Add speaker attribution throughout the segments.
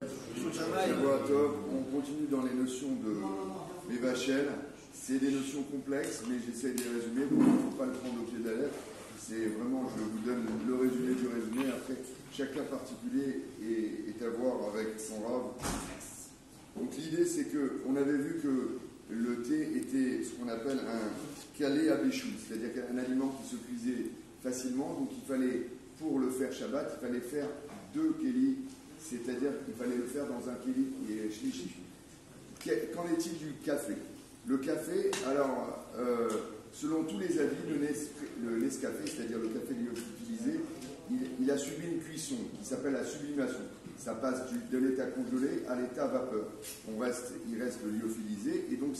Speaker 1: On continue dans les notions de Mévachel. C'est des notions complexes, mais j'essaie de les résumer, donc il ne faut pas le prendre au pied de la lettre. C'est vraiment, je vous donne le résumé du résumé. Après, chaque cas particulier est à voir avec son rave. Donc l'idée, c'est qu'on avait vu que le thé était ce qu'on appelle un calé à béchou, c'est-à-dire un aliment qui se cuisait facilement. Donc il fallait, pour le faire Shabbat, il fallait faire 2 kélis, c'est-à-dire qu'il fallait le faire dans un kéli qui est shlishi. Qu'en est-il du café? Le café, alors, selon tous les avis, le Nescafé, c'est-à-dire le café lyophilisé, il a subi une cuisson qui s'appelle la sublimation. Ça passe de l'état congelé à l'état vapeur. Il reste lyophilisé, et donc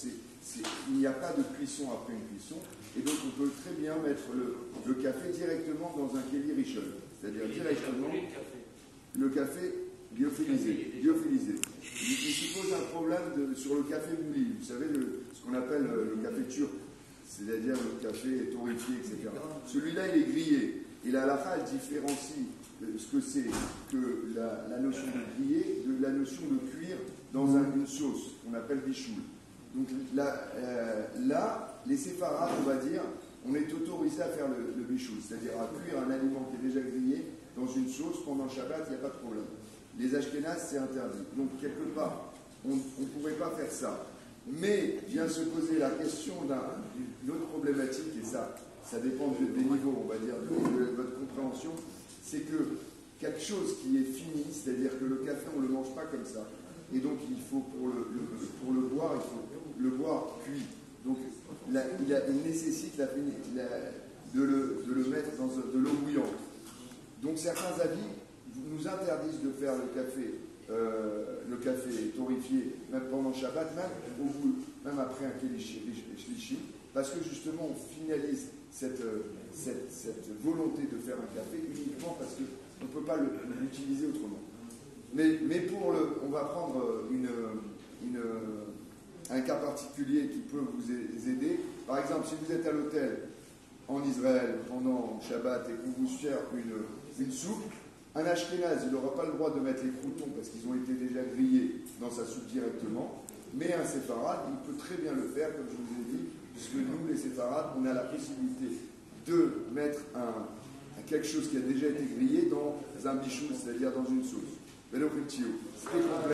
Speaker 1: il n'y a pas de cuisson après une cuisson, et donc on peut très bien mettre le café directement dans un kéli rishon, c'est-à-dire directement le café lyophilisé. Il se pose un problème sur le café mouli, vous savez, ce qu'on appelle le café turc, c'est-à-dire le café torréfié, etc. Celui-là, il est grillé. Et la halakha, elle différencie ce que c'est que la notion de griller de la notion de cuire dans une sauce qu'on appelle bichoul. Donc là, les séfarades, on va dire, on est autorisé à faire le bichoul, c'est-à-dire à cuire un aliment qui est déjà grillé dans une sauce pendant Shabbat, il n'y a pas de problème. Les Ashkénazes, c'est interdit. Donc, quelque part, on ne pourrait pas faire ça. Mais vient se poser la question d'une autre problématique, et ça dépend des niveaux, on va dire, de votre compréhension, c'est que quelque chose qui est fini, c'est-à-dire que le café, on ne le mange pas comme ça. Et donc, il faut, pour le boire, il faut le boire cuit. Donc, il nécessite de le mettre dans de l'eau bouillante. Donc, certains avis nous interdisent de faire le café torréfié, même pendant Shabbat, même après un kéli shlishi, parce que justement on finalise cette volonté de faire un café uniquement parce qu'on ne peut pas l'utiliser autrement. Mais on va prendre un cas particulier qui peut vous aider. Par exemple, si vous êtes à l'hôtel en Israël pendant Shabbat et qu'on vous sert une soupe, un Ashkénaze, il n'aura pas le droit de mettre les croûtons parce qu'ils ont été déjà grillés dans sa soupe directement, mais un séfarade, il peut très bien le faire, comme je vous ai dit, puisque nous, les séfarades, on a la possibilité de mettre quelque chose qui a déjà été grillé dans un bichou, c'est-à-dire dans une sauce. Mais donc, c'était complet.